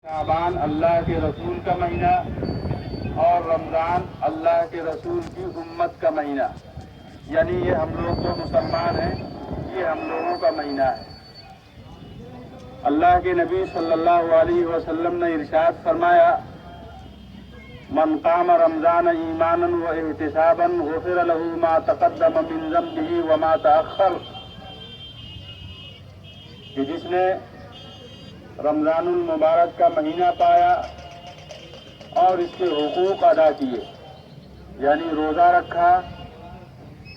شعبان اللہ کے رسول کا مہینہ اور رمضان اللہ کے رسول کی امت کا مہینہ، یعنی یہ ہم لوگ جو مسلمان ہیں یہ ہم لوگوں کا مہینہ ہے۔ اللہ کے نبی صلی اللہ علیہ وسلم نے ارشاد فرمایا، من قام رمضان ایمانا و احتسابا غفر له ما تقدم من ذنبه وما تأخر، کہ جس نے رمضان المبارک کا مہینہ پایا اور اس کے حقوق ادا کیے، یعنی روزہ رکھا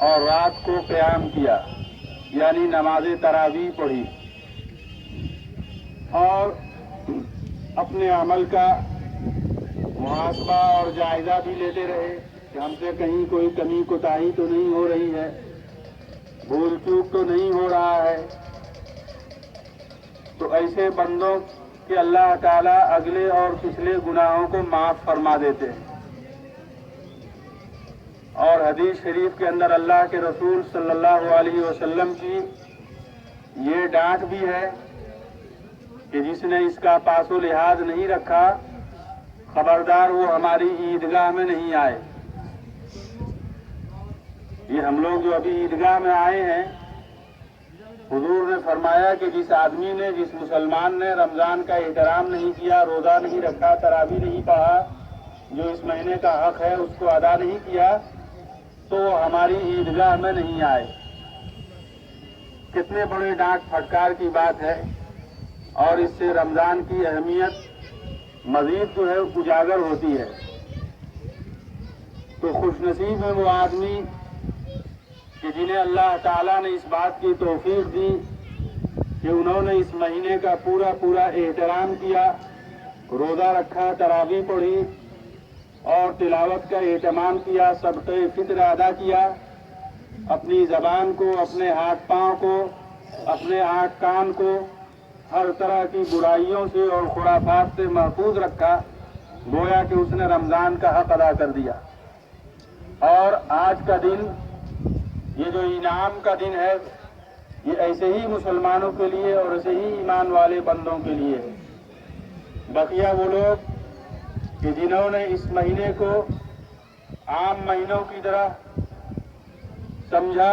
اور رات کو قیام کیا، یعنی نماز تراویح پڑھی اور اپنے عمل کا محاسبہ اور جائزہ بھی لیتے رہے کہ ہم سے کہیں کوئی کمی کوتاہی تو نہیں ہو رہی ہے، بھول چوک تو نہیں ہو رہا ہے، تو ایسے بندوں کہ اللہ تعالیٰ اگلے اور پچھلے گناہوں کو معاف فرما دیتے ہیں۔ اور حدیث شریف کے اندر اللہ کے رسول صلی اللہ علیہ وسلم کی یہ ڈانٹ بھی ہے کہ جس نے اس کا پاس و لحاظ نہیں رکھا، خبردار وہ ہماری عیدگاہ میں نہیں آئے۔ یہ ہم لوگ جو ابھی عیدگاہ میں آئے ہیں، حضور نے فرمایا کہ جس آدمی نے، جس مسلمان نے رمضان کا احترام نہیں کیا، روزہ نہیں رکھا، تراویح نہیں پڑھا، جو اس مہینے کا حق ہے اس کو ادا نہیں کیا، تو وہ ہماری عیدگاہ میں نہیں آئے۔ کتنے بڑے ڈانٹ پھٹکار کی بات ہے، اور اس سے رمضان کی اہمیت مزید جو ہے اجاگر ہوتی ہے۔ تو خوش نصیب ہے وہ آدمی کہ جنہیں اللہ تعالیٰ نے اس بات کی توفیق دی کہ انہوں نے اس مہینے کا پورا احترام کیا، روزہ رکھا، تراویح پڑھی اور تلاوت کا اہتمام کیا، صدقہ فطر ادا کیا، اپنی زبان کو، اپنے ہاتھ پاؤں کو، اپنے آنکھ کان کو ہر طرح کی برائیوں سے اور خرافات سے محفوظ رکھا، گویا کہ اس نے رمضان کا حق ادا کر دیا۔ اور آج کا دن، یہ جو انعام کا دن ہے، یہ ایسے ہی مسلمانوں کے لیے اور ایسے ہی ایمان والے بندوں کے لیے ہے۔ بقیہ وہ لوگ کہ جنہوں نے اس مہینے کو عام مہینوں کی طرح سمجھا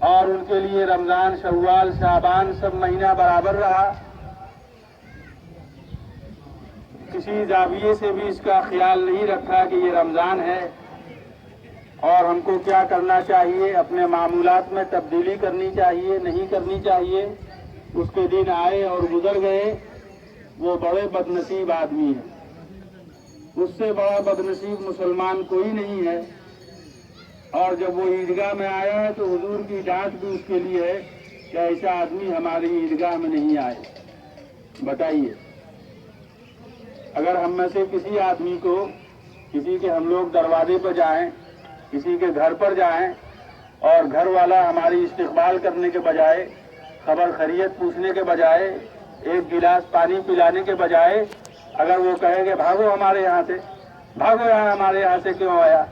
اور ان کے لیے رمضان، شوال، شعبان سب مہینہ برابر رہا، کسی زاویے سے بھی اس کا خیال نہیں رکھا کہ یہ رمضان ہے اور ہم کو کیا کرنا چاہیے، اپنے معمولات میں تبدیلی کرنی چاہیے، نہیں کرنی چاہیے، اس کے دن آئے اور گزر گئے، وہ بڑے بد نصیب آدمی ہے۔ اس سے بڑا بد نصیب مسلمان کوئی نہیں ہے۔ اور جب وہ عیدگاہ میں آیا ہے تو حضور کی ڈانٹ بھی اس کے لیے ہے کہ ایسا آدمی ہماری عیدگاہ میں نہیں آئے۔ بتائیے، اگر ہم میں سے کسی آدمی کو، کسی کے ہم لوگ دروازے پر جائیں، کسی کے گھر پر جائیں اور گھر والا ہماری استقبال کرنے کے بجائے، خبر خیریت پوچھنے کے بجائے، ایک گلاس پانی پلانے کے بجائے اگر وہ کہے کہ بھاگو ہمارے یہاں سے، بھاگو یہاں، ہمارے یہاں سے کیوں آیا،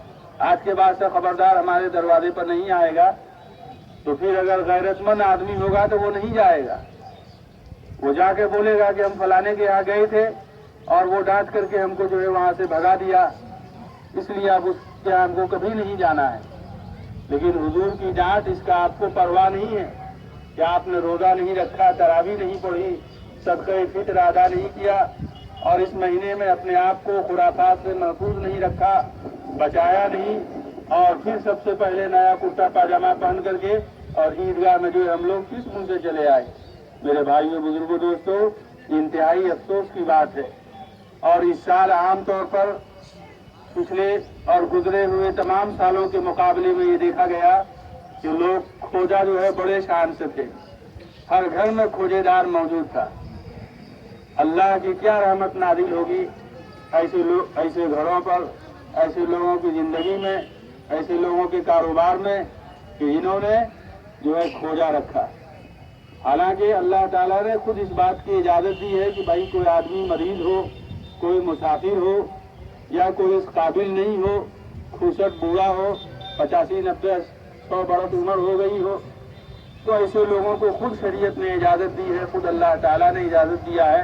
آج کے بعد سے خبردار ہمارے دروازے پر نہیں آئے گا، تو پھر اگر غیرت مند آدمی ہوگا تو وہ نہیں جائے گا، وہ جا کے بولے گا کہ ہم فلانے کے یہاں گئے تھے اور وہ ڈانٹ کر کے ہم کو جو ہے وہاں سے بھگا دیا، اس لیے اب اس کے یہاں ہم کو کبھی نہیں جانا ہے۔ لیکن حضور کی ڈانٹ، اس کا آپ کو پرواہ نہیں ہے کہ آپ نے روزہ نہیں رکھا، تراویح نہیں پڑھی، صدقہ فطر ادا نہیں کیا اور اس مہینے میں اپنے آپ کو خرافات سے محفوظ نہیں رکھا، بچایا نہیں، اور پھر سب سے پہلے نیا کرتا پاجامہ پہن کر کے اور عیدگاہ میں جو ہم لوگ کس منہ سے چلے آئے۔ میرے بھائیوں، بزرگوں، دوستوں، انتہائی افسوس کی بات ہے۔ اور اس سال عام طور پر پچھلے اور گزرے ہوئے تمام سالوں کے مقابلے میں یہ دیکھا گیا کہ لوگ کھوجا جو ہے بڑے شان سے تھے، ہر گھر میں کھوجے دار موجود تھا۔ اللہ کی کیا رحمت نازل ہوگی ایسے گھروں پر، ایسے لوگوں کی زندگی میں، ایسے لوگوں کے کاروبار میں کہ جنہوں نے جو ہے کھوجا رکھا۔ حالانکہ اللہ تعالیٰ نے خود اس بات کی اجازت دی ہے کہ بھائی کوئی آدمی مریض ہو، کوئی مسافر ہو یا کوئی اس قابل نہیں ہو، 65 بوڑھا ہو، 85 90 100 برس عمر ہو گئی ہو، تو ایسے لوگوں کو خود شریعت نے اجازت دی ہے، خود اللہ تعالیٰ نے اجازت دیا ہے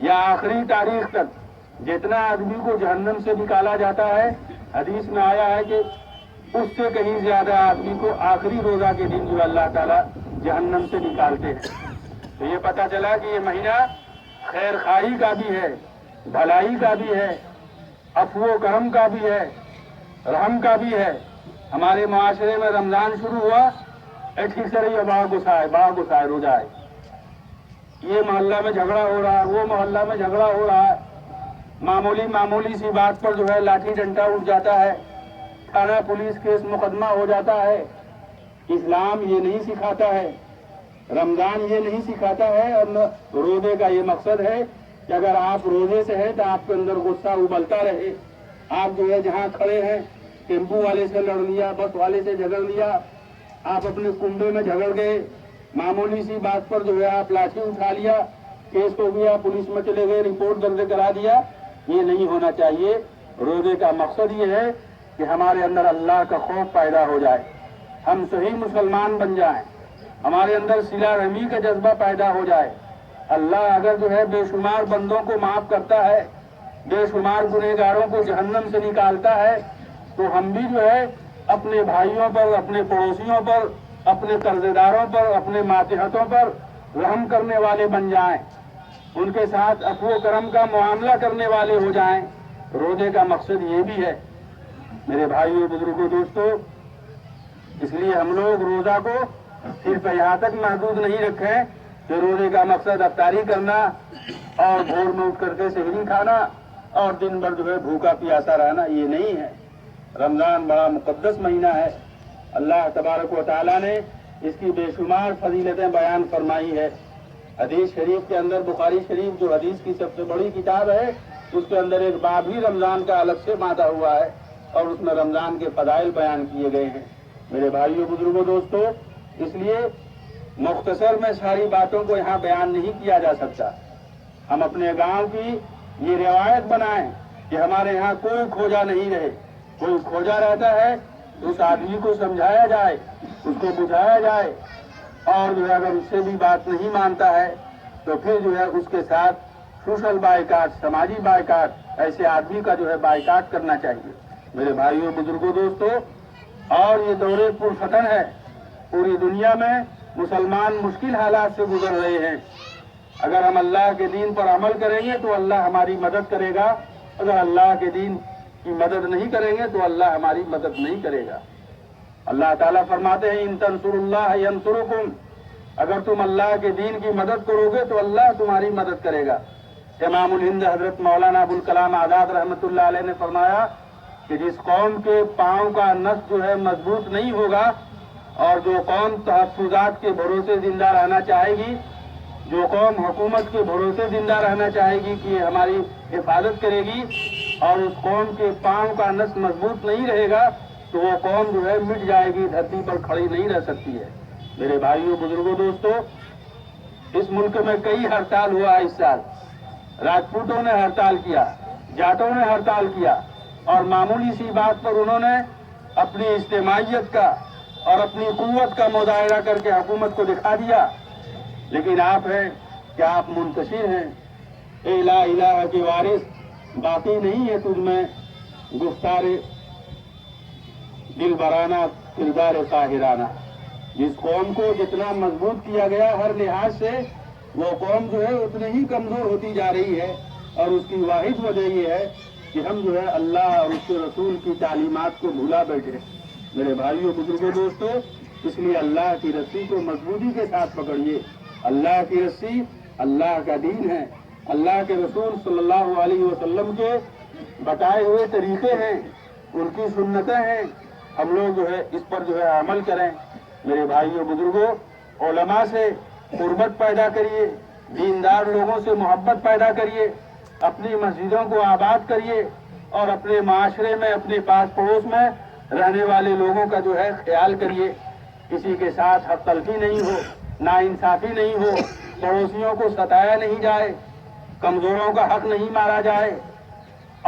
یا آخری تاریخ تک جتنا آدمی کو جہنم سے نکالا جاتا ہے، حدیث میں آیا ہے کہ اس سے کہیں زیادہ آدمی کو آخری روزہ کے دن جو اللہ تعالیٰ جہنم سے نکالتے ہیں۔ تو یہ پتہ چلا کہ یہ مہینہ خیر خواہی کا بھی ہے، بھلائی کا بھی ہے، عفو و کرم کا بھی ہے، رحم کا بھی ہے۔ ہمارے معاشرے میں رمضان شروع ہوا، ٹھیک سے رہی باغ گسائے روزہ ہے، یہ محلہ میں جھگڑا ہو رہا ہے، وہ محلہ میں جھگڑا ہو رہا ہے، معمولی سی بات پر جو ہے لاٹھی ڈنڈا اٹھ جاتا ہے، تھانہ پولیس کیس مقدمہ ہو جاتا ہے۔ اسلام یہ نہیں سکھاتا ہے، رمضان یہ نہیں سکھاتا ہے، اور روزے کا یہ مقصد ہے کہ اگر آپ روزے سے ہیں تو آپ کے اندر غصہ ابلتا رہے، آپ جو ہے جہاں کھڑے ہیں ٹیمپو والے سے لڑ لیا، بس والے سے جھگڑ لیا، آپ اپنے کنبے میں جھگڑ گئے، معمولی سی بات پر جو ہے آپ لاٹھی اٹھا لیا، کیس ہو گیا، پولیس میں چلے گئے، رپورٹ درج کرا دیا۔ یہ نہیں ہونا چاہیے۔ روزے کا مقصد یہ ہے کہ ہمارے اندر اللہ کا خوف پیدا ہو جائے، ہم صحیح مسلمان بن جائیں، ہمارے اندر صلہ رحمی کا جذبہ پیدا ہو جائے۔ اللہ اگر جو ہے بے شمار بندوں کو معاف کرتا ہے، بے شمار گنہگاروں کو جہنم سے نکالتا ہے، تو ہم بھی جو ہے اپنے بھائیوں پر، اپنے پڑوسیوں پر، اپنے قرض داروں پر، اپنے ماتحتوں پر رحم کرنے والے بن جائیں، ان کے ساتھ عفو و کرم کا معاملہ کرنے والے ہو جائیں۔ روزے کا مقصد یہ بھی ہے میرے بھائیوں، بزرگوں، دوستوں۔ اس لیے ہم لوگ روزہ کو صرف یہاں تک محدود نہیں رکھیں کہ روزے کا مقصد افطاری کرنا اور بھور میں اٹھ کر کے سحری کھانا اور دن بھر جو ہے بھوکا پیاسا رہنا، یہ نہیں ہے۔ رمضان بڑا مقدس مہینہ ہے، اللہ تبارک و تعالیٰ نے اس کی بے شمار فضیلتیں بیان فرمائی ہے۔ حدیث شریف کے اندر، بخاری شریف جو حدیث کی سب سے بڑی کتاب ہے، اس کے اندر ایک باب ہی رمضان کا الگ سے باندھا ہوا ہے، اور اس میں رمضان کے فضائل بیان کیے گئے ہیں۔ میرے بھائیوں، بزرگوں، دوستوں، اس لیے مختصر میں ساری باتوں کو یہاں بیان نہیں کیا جا سکتا۔ ہم اپنے گاؤں کی یہ روایت بنائیں کہ ہمارے یہاں کوئی کھوجا نہیں رہے، کوئی کھوجا رہتا ہے تو اس آدمی کو سمجھایا جائے، اس کو بجھایا جائے، اور جو ہے اگر اس سے بھی بات نہیں مانتا ہے تو پھر جو ہے اس کے ساتھ سوشل بائیکاٹ، سماجی بائیکاٹ، ایسے آدمی کا جو ہے بائیکاٹ کرنا چاہیے۔ میرے بھائیوں، بزرگوں، دوستوں، اور یہ دور پرفتن ہے، پوری دنیا میں مسلمان مشکل حالات سے گزر رہے ہیں۔ اگر ہم اللہ کے دین پر عمل کریں گے تو اللہ ہماری مدد کرے گا، اگر اللہ کے دین کی مدد نہیں کریں گے تو اللہ ہماری مدد نہیں کرے گا۔ اللہ تعالیٰ فرماتے ہیں ان تنصروا اللہ ینصرکم، اگر تم اللہ کے دین کی مدد کرو گے تو اللہ تمہاری مدد کرے گا۔ امام الہند حضرت مولانا ابوالکلام آزاد رحمۃ اللہ علیہ نے فرمایا کہ جس قوم کے پاؤں کا نس جو ہے مضبوط نہیں ہوگا، اور جو قوم تحفظات کے بھروسے زندہ رہنا چاہے گی، جو قوم حکومت کے بھروسے زندہ رہنا چاہے گی کہ یہ ہماری حفاظت کرے گی، اور اس قوم کے پاؤں کا نس مضبوط نہیں رہے گا تو وہ قوم جو ہے مٹ جائے گی، دھرتی پر کھڑی نہیں رہ سکتی ہے۔ میرے بھائیوں، بزرگوں، دوستوں، اس ملک میں کئی ہڑتال ہوا اس سال۔ راجپوتوں نے ہڑتال کیا، جاٹوں نے ہڑتال کیا، اور معمولی سی بات پر انہوں نے اپنی اجتماعیت کا اور اپنی قوت کا مظاہرہ کر کے حکومت کو دکھا دیا۔ لیکن آپ ہیں کہ آپ منتشر ہیں، اے لا الہ کے وارث، باقی نہیں ہے تجھ میں گفتار دل برانہ، کردار طاہرانہ۔ جس قوم کو جتنا مضبوط کیا گیا ہر لحاظ سے، وہ قوم جو ہے اتنی ہی کمزور ہوتی جا رہی ہے، اور اس کی واحد وجہ یہ ہے کہ ہم جو ہے اللہ اور اس کے رسول کی تعلیمات کو بھولا بیٹھے۔ میرے بھائیوں، بزرگوں، دوستوں، اس لیے اللہ کی رسی کو مضبوطی کے ساتھ پکڑیے۔ اللہ کی رسی اللہ کا دین ہے، اللہ کے رسول صلی اللہ علیہ وسلم کے بتائے ہوئے طریقے ہیں، ان کی سنتیں ہیں، ہم لوگ جو ہے اس پر جو ہے عمل کریں۔ میرے بھائیوں، بزرگوں، علماء سے قربت پیدا کریے، دیندار لوگوں سے محبت پیدا کریے، اپنی مسجدوں کو آباد کریے، اور اپنے معاشرے میں، اپنے پاس پڑوس میں رہنے والے لوگوں کا جو ہے خیال کریے۔ کسی کے ساتھ حق تلفی نہیں ہو، ناانصافی نہیں ہو، پڑوسیوں کو ستایا نہیں جائے، کمزوروں کا حق نہیں مارا جائے،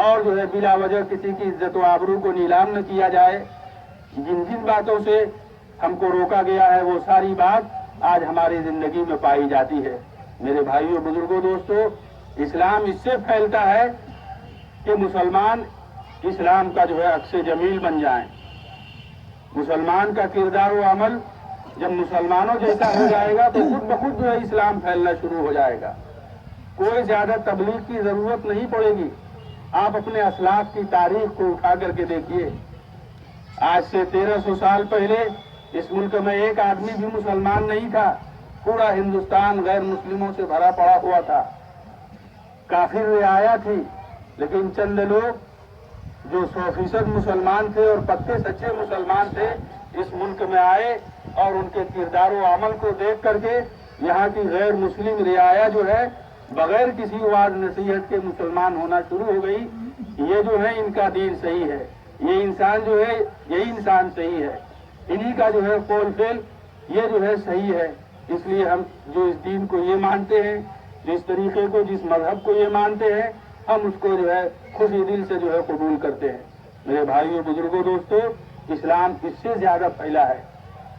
اور جو ہے بلا وجہ کسی کی عزت و آبرو کو نیلام نہ کیا جائے۔ جن جن باتوں سے ہم کو روکا گیا ہے وہ ساری بات آج ہماری زندگی میں پائی جاتی ہے۔ میرے بھائیوں، بزرگوں، دوستوں، اسلام اس سے پھیلتا ہے کہ مسلمان اسلام کا جو ہے عکس جمیل بن جائیں. مسلمان کا کردار و عمل جب مسلمانوں جیسا ہو جائے گا تو خود بخود جو ہے اسلام پھیلنا شروع ہو جائے گا. کوئی زیادہ تبلیغ کی ضرورت نہیں پڑے گی. آپ اپنے اسلاف کی تاریخ کو اٹھا کر کے دیکھیے. آج سے 1300 سال پہلے اس ملک میں ایک آدمی بھی مسلمان نہیں تھا. پورا ہندوستان غیر مسلموں سے بھرا پڑا ہوا تھا. کافر رعایا تھی. لیکن چند لوگ جو 100% مسلمان تھے اور پکے سچے مسلمان تھے اس ملک میں آئے اور ان کے کردار و عمل کو دیکھ کر کے یہاں کی غیر مسلم رعایا جو ہے بغیر کسی وعظ نصیحت کے مسلمان ہونا شروع ہو گئی. یہ جو ہے ان کا دین صحیح ہے. یہ انسان جو ہے یہی انسان صحیح ہے. انہی کا جو ہے قول فعل یہ جو ہے صحیح ہے. اس لیے ہم جو اس دین کو یہ مانتے ہیں, جس طریقے کو, جس مذہب کو یہ مانتے ہیں, ہم اس کو جو ہے خوشی دل سے جو ہے قبول کرتے ہیں. میرے بھائیوں, بزرگوں, دوستوں, اسلام اس سے زیادہ پھیلا ہے.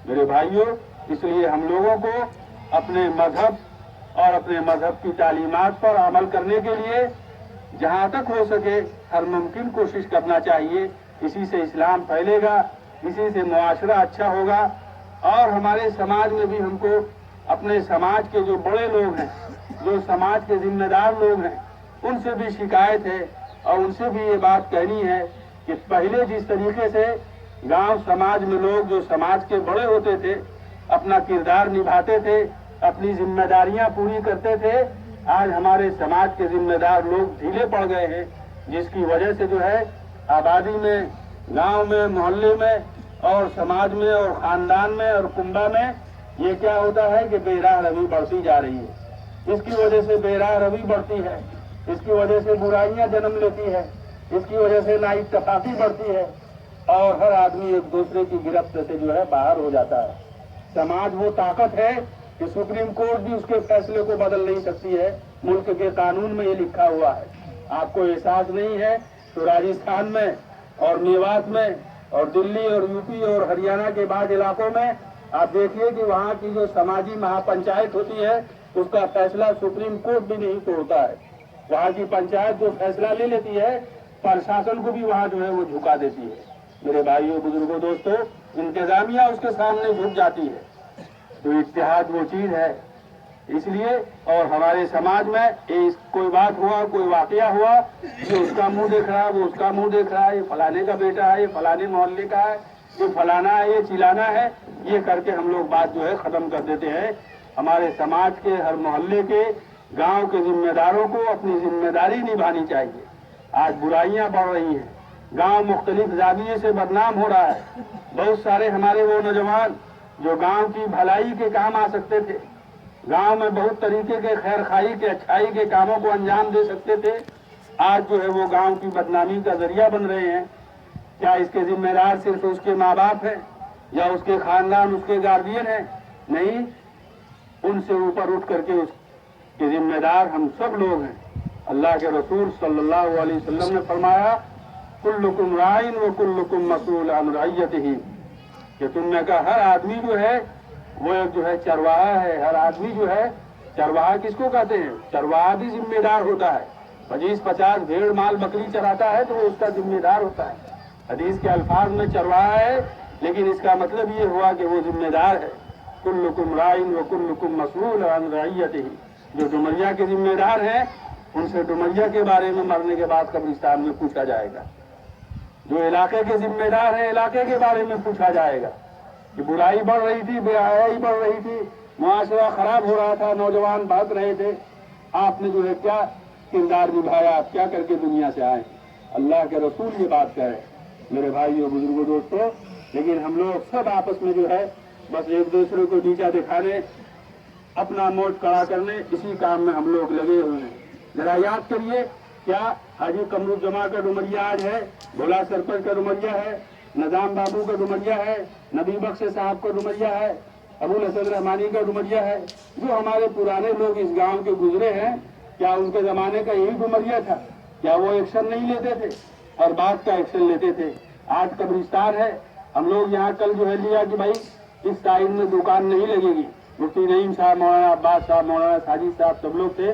میرے بھائیوں, اس لیے ہم لوگوں کو اپنے مذہب اور اپنے مذہب کی تعلیمات پر عمل کرنے کے لیے جہاں تک ہو سکے ہر ممکن کوشش کرنا چاہیے. اسی سے اسلام پھیلے گا, اسی سے معاشرہ اچھا ہوگا. اور ہمارے سماج میں بھی ہم کو اپنے سماج کے جو بڑے لوگ ہیں, جو سماج کے ذمہ دار لوگ ہیں, ان سے بھی شکایت ہے اور ان سے بھی یہ بات کہنی ہے کہ پہلے جس طریقے سے گاؤں سماج میں لوگ جو سماج کے بڑے ہوتے تھے اپنا کردار نبھاتے تھے, اپنی ذمہ داریاں پوری کرتے تھے, آج ہمارے سماج کے ذمہ دار لوگ ڈھیلے پڑ گئے ہیں. جس کی وجہ سے جو ہے آبادی میں, گاؤں میں, محلے میں اور سماج میں اور خاندان میں اور کنبہ میں یہ کیا ہوتا ہے کہ بے راہ روی بڑھتی جا رہی ہے. اس کی وجہ سے بے راہ روی بڑھتی ہے, اس کی وجہ سے برائیاں جنم لیتی ہے, اس کی وجہ سے نااتفاقی بڑھتی ہے اور ہر آدمی ایک دوسرے کی گرفت سے جو ہے باہر ہو جاتا ہے. سماج وہ طاقت ہے کہ سپریم کورٹ بھی اس کے فیصلے کو بدل نہیں سکتی ہے. ملک کے قانون میں یہ لکھا ہوا ہے. آپ کو احساس نہیں ہے تو راجستھان میں اور میوات میں اور دلی اور یو پی اور ہریانہ کے بعض علاقوں میں آپ دیکھیے کہ وہاں کی جو سماجی مہا پنچایت ہوتی ہے اس کا فیصلہ سپریم کورٹ بھی نہیں توڑتا ہے. وہاں کی پنچایت جو فیصلہ لے لیتی ہے پرشاسن کو بھی وہاں جو ہے وہ جھکا دیتی ہے. میرے بھائیوں, بزرگوں, دوستوں, انتظامیہ اس کے سامنے جھک جاتی ہے. تو اتحاد وہ چیز ہے. اس لیے اور ہمارے سماج میں کوئی بات ہوا, کوئی واقعہ ہوا, یہ اس کا منہ دیکھ رہا ہے, وہ اس کا منہ دیکھ رہا ہے, یہ فلانے کا بیٹا ہے, یہ فلانے محلے کا ہے, یہ فلانا ہے, یہ چلانا ہے, یہ کر کے ہم لوگ بات جو ہے ختم کر دیتے ہیں. ہمارے سماج کے ہر محلے کے, گاؤں کے ذمہ داروں کو اپنی ذمہ داری نبھانی چاہیے. آج برائیاں بڑھ رہی ہیں, گاؤں مختلف زاویے سے بدنام ہو رہا ہے. بہت سارے ہمارے وہ نوجوان جو گاؤں کی بھلائی کے کام آ سکتے تھے, گاؤں میں بہت طریقے کے خیر خائی کے, اچھائی کے کاموں کو انجام دے سکتے تھے, آج جو ہے وہ گاؤں کی بدنامی کا ذریعہ بن رہے ہیں. کیا اس کے ذمہ دار صرف اس کے ماں باپ ہیں یا اس کے خاندان, اس کے گارڈین ہیں؟ نہیں, ان سے اوپر اٹھ کر کے اس کے ذمہ دار ہم سب لوگ ہیں. اللہ کے رسول صلی اللہ علیہ وسلم نے فرمایا کلکم رائن و کلکم مسئول عن رعیتہ, کہ تم نے کہا ہر آدمی جو ہے وہ ایک جو ہے چرواہا ہے. ہر آدمی جو ہے, چرواہا کس کو کہتے ہیں؟ چرواہا بھی ذمہ دار ہوتا ہے. 25-50 بھیڑ مال بکری چراتا ہے تو وہ اس کا ذمہ دار ہوتا ہے. حدیث کے الفاظ میں چرواہا ہے لیکن اس کا مطلب یہ ہوا کہ وہ ذمہ دار ہے. کلکم رائن و کلکم مسئول عن رعیتہ, جو ڈمریا کے ذمہ دار ہیں ان سے ڈمریا کے بارے میں مرنے کے بعد قبرستان میں پوچھا جائے گا. جو علاقے کے ذمہ دار ہیں علاقے کے بارے میں پوچھا جائے گا کہ برائی بڑھ رہی تھی, بے حیائی بڑھ رہی تھی, معاشرہ خراب ہو رہا تھا, نوجوان بھاگ رہے تھے, آپ نے جو ہے کیا کردار نبھایا, آپ کیا کر کے دنیا سے آئے. اللہ کے رسول یہ بات کہہ رہے. میرے بھائیوں, بزرگوں, دوستوں, لیکن ہم لوگ سب آپس میں جو ہے بس ایک دوسرے کو نیچا دکھانے, اپنا موٹ کڑا کرنے, اسی کام میں ہم لوگ لگے ہوئے ہیں. ذرا یاد کریے, کیا حاجی قمرالجماع کا ڈمریا آج ہے, بھولا سرپنچ کا ڈمریا ہے, نظام بابو کا ڈمریا ہے, نبی بخش صاحب کا ڈمریا ہے, ابو الحسن رحمانی کا ڈمریا ہے. جو ہمارے پرانے لوگ اس گاؤں کے گزرے ہیں, کیا ان کے زمانے کا یہی ڈمریا تھا؟ کیا وہ ایکشن نہیں لیتے تھے؟ ہر بات کا ایکشن لیتے تھے. آج قبرستان ہے, ہم لوگ یہاں کل جو ہے لیا کہ بھائی اس ٹائم میں دکان نہیں لگے گی. مفتی نعیم صاحب, مولانا عباس صاحب, مولانا ساجد صاحب سب لوگ تھے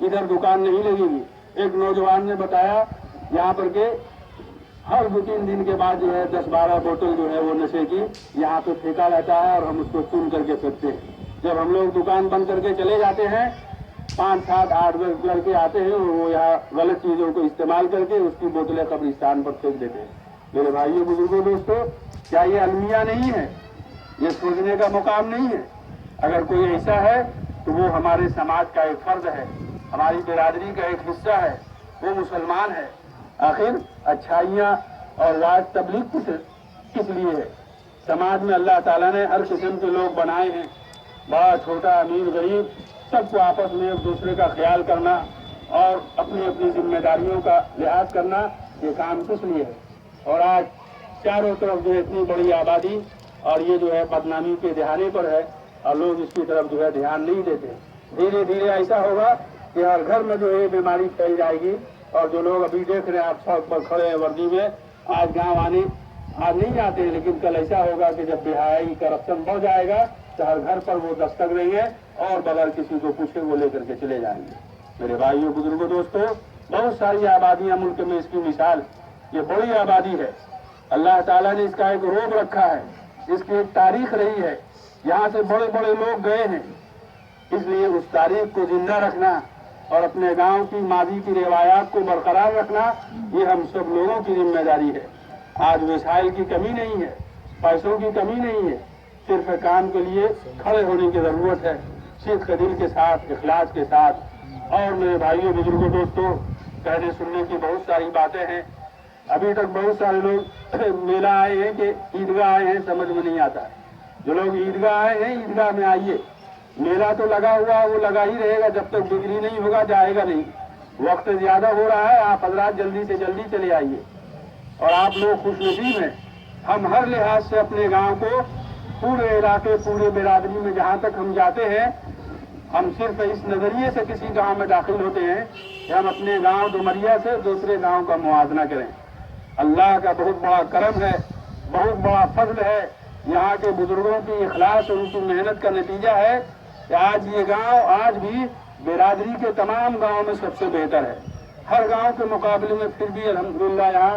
ادھر دکان نہیں لگے گی. ایک نوجوان نے بتایا یہاں پر کہ ہر 2-3 دن کے بعد جو ہے 10-12 بوتل جو ہے وہ نشے کی یہاں پہ پھینکا رہتا ہے اور ہم اس کو چن کر کے پھینکتے ہیں. جب ہم لوگ دکان بند کر کے چلے جاتے ہیں 5-7-8 لڑکے آتے ہیں اور وہ یہاں غلط چیزوں کو استعمال کر کے اس کی بوتلیں قبرستان پر پھینک دیتے ہیں. میرے بھائیوں بزرگوں دوستو, کیا یہ المیہ نہیں ہے؟ یہ سوچنے کا مقام نہیں ہے؟ اگر کوئی ایسا ہے تو وہ ہمارے سماج کا ایک فرد ہے, ہماری برادری کا ایک حصہ ہے, وہ مسلمان ہے. آخر اچھائیاں اور واعظ تبلیغ کس لیے ہے؟ سماج میں اللہ تعالیٰ نے ہر قسم کے لوگ بنائے ہیں, بڑا چھوٹا امیر غریب, سب کو آپس میں ایک دوسرے کا خیال کرنا اور اپنی اپنی ذمہ داریوں کا لحاظ کرنا, یہ کام کس لیے ہے؟ اور آج چاروں طرف جو ہے اتنی بڑی آبادی اور یہ جو ہے بدنامی کے دہانے پر ہے اور لوگ اس کی طرف جو ہے دھیان نہیں دیتے. دھیرے دھیرے ایسا ہوگا کہ ہر گھر میں جو ہے بیماری پھیل جائے گی. اور جو لوگ ابھی دیکھ رہے ہیں آپ سڑک پر کھڑے ہیں وردی میں, آج گاؤں آج نہیں آتے ہیں, لیکن کل ایسا ہوگا کہ جب بہائی کرپشن بڑھ جائے گا تو ہر گھر پر وہ دستک دیں گے اور بغیر کسی کو پوچھے وہ لے کر کے چلے جائیں گے. میرے بھائیوں بزرگوں دوستو, بہت ساری آبادیاں ملک میں, اس کی مثال یہ بڑی آبادی ہے. اللہ تعالیٰ نے اس کا ایک روب رکھا ہے, اس کی ایک تاریخ رہی ہے, یہاں سے بڑے بڑے لوگ گئے ہیں. اس لیے اس تاریخ کو زندہ رکھنا اور اپنے گاؤں کی ماضی کی روایات کو برقرار رکھنا یہ ہم سب لوگوں کی ذمہ داری ہے. آج وسائل کی کمی نہیں ہے, پیسوں کی کمی نہیں ہے, صرف کام کے لیے کھڑے ہونے کی ضرورت ہے, صدق دل کے ساتھ, اخلاص کے ساتھ. اور میرے بھائیوں بزرگوں دوستوں, کہنے سننے کی بہت ساری باتیں ہیں. ابھی تک بہت سارے لوگ میلہ آئے ہیں کہ عیدگاہ آئے ہیں, سمجھ میں نہیں آتا. جو لوگ عیدگاہ آئے ہیں عیدگاہ میں آئیے, میلہ تو لگا ہوا وہ لگا ہی رہے گا, جب تک بکری نہیں ہوگا جائے گا نہیں. وقت زیادہ ہو رہا ہے, آپ حضرات جلدی سے جلدی چلے آئیے. اور آپ لوگ خوش نصیب ہیں, ہم ہر لحاظ سے اپنے گاؤں کو, پورے علاقے, پورے برادری میں جہاں تک ہم جاتے ہیں, ہم صرف اس نظریے سے کسی گاؤں میں داخل ہوتے ہیں کہ ہم اپنے گاؤں ڈومریا سے دوسرے گاؤں کا موازنہ کریں. اللہ کا بہت بڑا کرم ہے, بہت بڑا فضل ہے, یہاں کے بزرگوں کی اخلاص اور ان کی محنت کا نتیجہ ہے کہ آج یہ گاؤں آج بھی برادری کے تمام گاؤں میں سب سے بہتر ہے. ہر گاؤں کے مقابلے میں پھر بھی الحمدللہ یہاں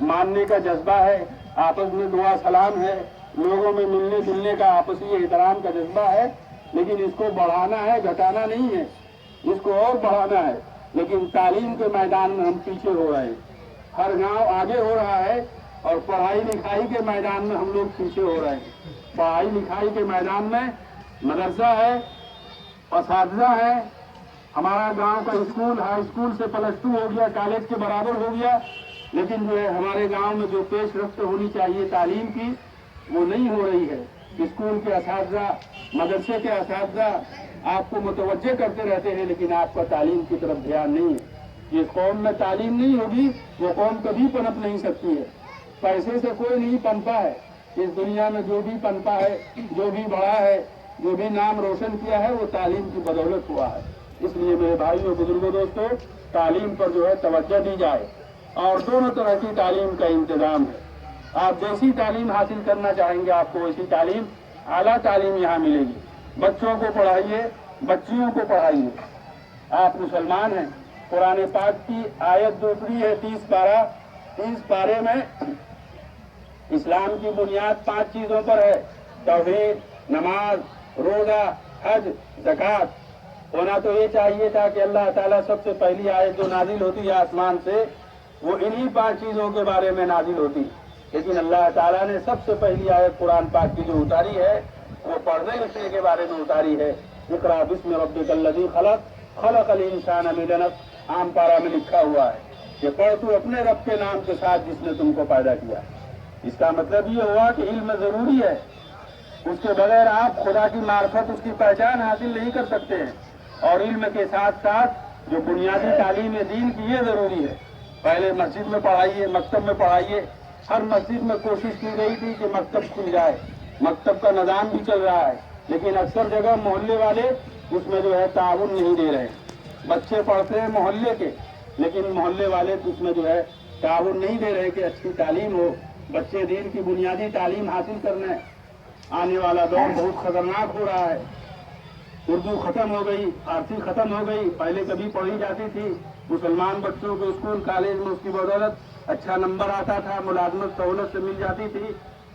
ماننے کا جذبہ ہے, آپس میں دعا سلام ہے, لوگوں میں ملنے جلنے کا آپسی احترام کا جذبہ ہے. لیکن اس کو بڑھانا ہے, گھٹانا نہیں ہے, اس کو اور بڑھانا ہے. لیکن تعلیم کے میدان میں ہم پیچھے ہو رہے ہیں, ہر گاؤں آگے ہو رہا ہے, اور پڑھائی لکھائی کے میدان میں ہم لوگ پیچھے ہو رہے ہیں. پڑھائی لکھائی کے میدان میں مدرسہ ہے, اساتذہ ہے, ہمارا گاؤں کا اسکول ہائی اسکول سے +2 ہو گیا, کالج کے برابر ہو گیا. لیکن جو ہے ہمارے گاؤں میں جو پیش رفت ہونی چاہیے تعلیم کی وہ نہیں ہو رہی ہے. اسکول کے اساتذہ, مدرسے کے اساتذہ آپ کو متوجہ کرتے رہتے ہیں, لیکن آپ کا تعلیم کی طرف دھیان نہیں ہے. جس قوم میں تعلیم نہیں ہوگی وہ قوم کبھی پنپ نہیں سکتی ہے. پیسے سے کوئی نہیں پنپا ہے. اس دنیا میں جو بھی پنپا ہے, جو بھی بڑا ہے, جو بھی نام روشن کیا ہے, وہ تعلیم کی بدولت ہوا ہے. اس لیے میرے بھائیوں بزرگوں دوستوں, تعلیم پر جو ہے توجہ دی جائے, اور دونوں طرح کی تعلیم کا انتظام ہے. آپ جیسی تعلیم حاصل کرنا چاہیں گے آپ کو ویسی تعلیم, اعلیٰ تعلیم یہاں ملے گی. بچوں کو پڑھائیے, بچیوں کو پڑھائیے. آپ مسلمان ہیں, قرآن پاک کی آیت دوسری ہے 30 پارہ, 30 پارے میں اسلام کی بنیاد 5 چیزوں پر ہے, توحید, نماز, روزہ, حج, زکوٰۃ. ہونا تو یہ چاہیے تھا کہ اللہ تعالیٰ سب سے پہلی آیت جو نازل ہوتی ہے آسمان سے وہ انہی 5 چیزوں کے بارے میں نازل ہوتی. لیکن اللہ تعالیٰ نے سب سے پہلی آیت قرآن پاک کی جو اتاری ہے وہ پڑھنے لکھنے کے بارے میں اتاری ہے. اقرأ بسم ربک الذی خلق, خلق الانسان من علق. عام پارہ میں لکھا ہوا ہے کہ پڑھ تو اپنے رب کے نام کے ساتھ جس نے تم کو پیدا کیا. اس کا مطلب یہ ہوا کہ علم ضروری ہے, اس کے بغیر آپ خدا کی معرفت, اس کی پہچان حاصل نہیں کر سکتے ہیں. اور علم کے ساتھ ساتھ جو بنیادی تعلیم دین کی یہ ضروری ہے. پہلے مسجد میں پڑھائیے, مکتب میں پڑھائیے. ہر مسجد میں کوشش کی گئی تھی کہ مکتب کھل جائے, مکتب کا نظام بھی چل رہا ہے, لیکن اکثر جگہ محلے والے اس میں جو ہے تعاون نہیں دے رہے. بچے پڑھتے ہیں محلے کے, لیکن محلے والے اس میں جو ہے تعاون نہیں دے رہے کہ اچھی تعلیم ہو, بچے دین کی بنیادی تعلیم حاصل کرنا ہے. آنے والا دور بہت خطرناک ہو رہا ہے. اردو ختم ہو گئی، فارسی ختم ہو گئی، پہلے کبھی پڑھی جاتی تھی، مسلمان بچوں کو اسکول کالج میں اس کی بدولت اچھا نمبر آتا تھا، ملازمت سہولت سے مل جاتی تھی،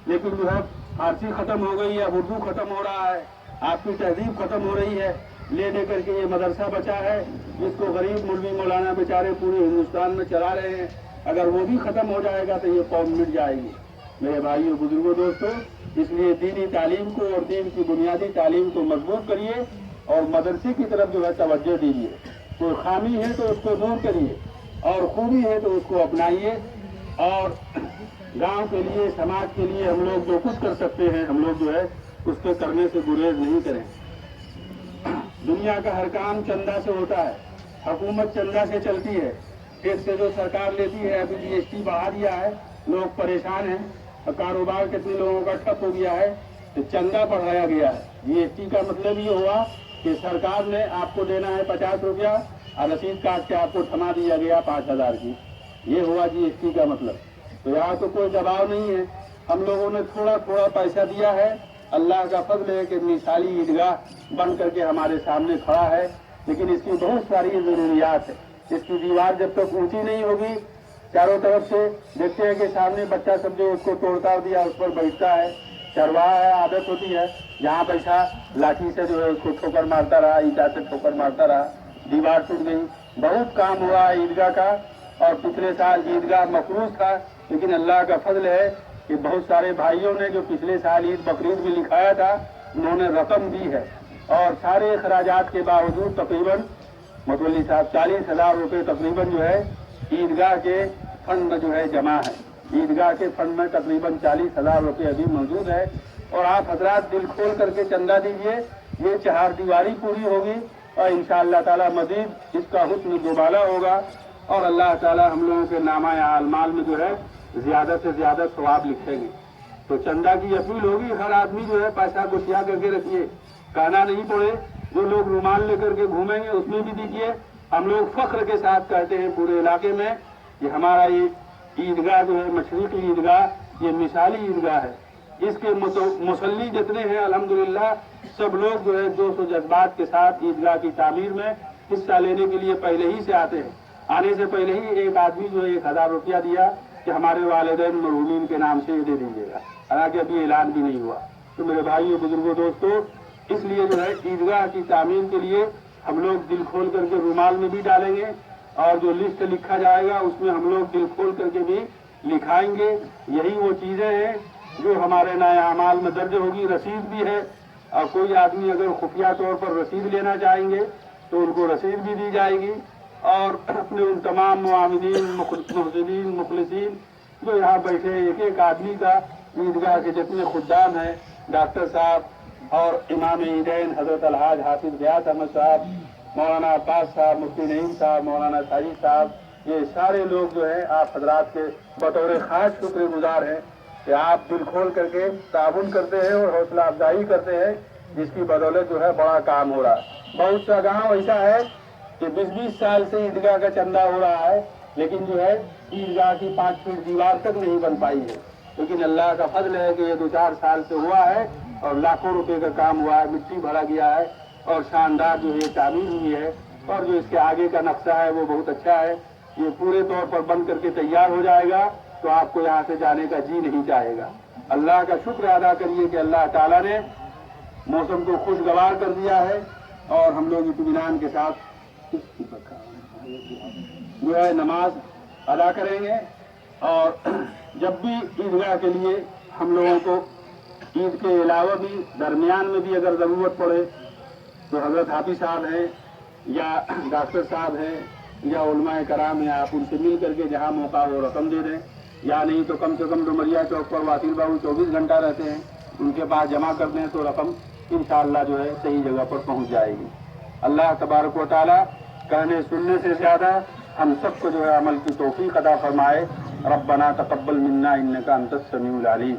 لیکن جو ہے فارسی ختم ہو گئی ہے، اب اردو ختم ہو رہا ہے، آپ کی تہذیب ختم ہو رہی ہے، لے دے کر کے یہ مدرسہ بچا ہے جس کو غریب مولوی مولانا بیچارے پورے ہندوستان میں چلا رہے ہیں، اگر وہ بھی ختم ہو جائے گا تو یہ قوم مٹ جائے گی۔ میرے بھائیوں بزرگوں دوستوں، اس لیے دینی تعلیم کو اور دین کی بنیادی تعلیم کو مضبوط کریے اور مدرسے کی طرف جو ہے توجہ دیجیے، کوئی خامی ہے تو اس کو دور کریے اور خوبی ہے تو اس کو اپنائیے، اور گاؤں کے لیے سماج کے لیے ہم لوگ جو کچھ کر سکتے ہیں ہم لوگ جو ہے اس کے کرنے سے گریز نہیں کریں۔ دنیا کا ہر کام چندہ سے ہوتا ہے، حکومت چندہ سے چلتی ہے، ٹیکس سے جو سرکار لیتی ہے، ابھی جی ایس ٹی بڑھا دیا ہے، لوگ پریشان ہیں اور کاروبار کتنے لوگوں کا ٹھپ ہو گیا ہے تو چندہ بڑھایا گیا ہے۔ جی ایس ٹی کا مطلب یہ ہوا کہ سرکار نے آپ کو دینا ہے 50 روپیہ اور رسید کاٹ کے آپ کو تھما دیا گیا 5000 کی، یہ ہوا جی ایس ٹی کا مطلب۔ تو یہاں تو کوئی دباؤ نہیں ہے، ہم لوگوں نے تھوڑا تھوڑا پیسہ دیا ہے، اللہ کا فضل ہے کہ مثالی عیدگاہ بن کر کے ہمارے سامنے کھڑا ہے، لیکن اس کی بہت ساری ضروریات ہے۔ اس کی دیوار جب تک اونچی نہیں ہوگی، چاروں طرف سے دیکھتے ہیں کہ سامنے بچہ سب جو اس کو توڑتا دیا اس پر بیٹھتا ہے، چرواہا ہے، عادت ہوتی ہے، جہاں پیسہ لاٹھی سے جو ہے اس کو ٹھوکر مارتا رہا، اینٹا سے ٹھوکر مارتا رہا، دیوار ٹوٹ گئی۔ بہت کام ہوا ہے عیدگاہ کا، اور پچھلے سال عیدگاہ مقروض تھا، لیکن اللہ کا فضل ہے کہ بہت سارے بھائیوں نے جو پچھلے سال عید بقرعید میں لکھایا تھا انہوں نے رقم دی ہے، اور سارے اخراجات کے باوجود تقریباً متولی صاحب 40,000 روپے تقریباً جو ہے عیدگاہ کے فنڈ میں جو ہے جمع ہے، عیدگاہ کے فنڈ میں تقریباً 40,000 روپے ابھی موجود ہے، اور آپ حضرات دل کھول کر کے چندہ دیجیے، یہ چہار دیواری پوری ہوگی اور انشاءاللہ تعالی مزید اس کا حسن دوبالا ہوگا، اور اللہ تعالی ہم لوگوں کے نامہ اعمال میں جو ہے زیادہ سے زیادہ ثواب لکھیں گے۔ تو چندہ کی اپیل ہوگی، ہر آدمی جو ہے پیسہ گٹھیا کر کے رکھیے، کہنا نہیں پڑے، جو لوگ رومال لے کر کے گھومیں گے اس میں بھی دیجیے۔ ہم لوگ فخر کے ساتھ کہتے ہیں پورے علاقے میں کہ ہمارا یہ عیدگاہ جو ہے مشرقی عیدگاہ یہ مثالی عیدگاہ ہے، اس کے مصلی جتنے ہیں الحمدللہ سب لوگ جو ہے جوش و جذبات کے ساتھ عیدگاہ کی تعمیر میں حصہ لینے کے لیے پہلے ہی سے آتے ہیں۔ آنے سے پہلے ہی ایک آدمی جو ہے 1000 روپیہ دیا کہ ہمارے والدین مرحومین کے نام سے یہ دے دیجیے گا، حالانکہ ابھی اعلان بھی نہیں ہوا۔ تو میرے بھائیوں بزرگوں دوستوں، اس لیے جو ہے عیدگاہ کی تعمیر کے لیے ہم لوگ دل کھول کر کے رومال میں بھی ڈالیں گے، اور جو لسٹ لکھا جائے گا اس میں ہم لوگ دل کھول کر کے بھی لکھائیں گے۔ یہی وہ چیزیں ہیں جو ہمارے نئے اعمال میں درج ہوگی۔ رسید بھی ہے، اور کوئی آدمی اگر خفیہ طور پر رسید لینا چاہیں گے تو ان کو رسید بھی دی جائے گی، اور اپنے ان تمام معاونین محسنین مخلصین جو یہاں بیٹھے ایک ایک آدمی کا، عیدگاہ کے جتنے خدام ہیں، ڈاکٹر صاحب اور امام عیدین حضرت الحاج حافظ غیاث احمد صاحب، مولانا عباس صاحب، مفتی نعیم صاحب، مولانا ساجد صاحب، یہ سارے لوگ جو ہیں آپ حضرات کے بطور خاص شکر گزار ہیں کہ آپ دل کھول کر کے تعاون کرتے ہیں اور حوصلہ افزائی کرتے ہیں، جس کی بدولت جو ہے بڑا کام ہو رہا ہے۔ بہت سا گاؤں ایسا ہے کہ 20-20 سال سے عیدگاہ کا چندہ ہو رہا ہے، لیکن جو ہے عیدگاہ کی 5 فٹ دیوار تک نہیں بن پائی ہے، لیکن اللہ کا فضل ہے کہ یہ 2-4 سال سے ہوا ہے اور لاکھوں روپے کا کام ہوا ہے، مٹی بھرا گیا ہے اور شاندار جو ہے تعمیر ہوئی ہے، اور جو اس کے آگے کا نقشہ ہے وہ بہت اچھا ہے۔ یہ پورے طور پر بن کر کے تیار ہو جائے گا تو آپ کو یہاں سے جانے کا جی نہیں چاہے گا۔ اللہ کا شکر ادا کریے کہ اللہ تعالیٰ نے موسم کو خوشگوار کر دیا ہے، اور ہم لوگ اطمینان کے ساتھ جو ہے نماز ادا کریں گے، اور جب بھی عیدگاہ کے لیے ہم لوگوں کو عید کے علاوہ بھی درمیان میں بھی اگر ضرورت پڑے تو حضرت حافظ صاحب ہیں یا ڈاکٹر صاحب ہیں یا علماء کرام ہیں، آپ ان سے مل کر کے جہاں موقع ہو رقم دے دیں، یا نہیں تو کم سے کم ڈومریا چوک پر واصل بابو 24 گھنٹہ رہتے ہیں، ان کے پاس جمع کر دیں تو رقم انشاءاللہ جو ہے صحیح جگہ پر پہنچ جائے گی۔ اللہ تبارک و تعالی کہنے سننے سے زیادہ ہم سب کو جو ہے عمل کی توفیق عطا فرمائے۔ ربنا تقبل منا انک انت السمیع العلیم۔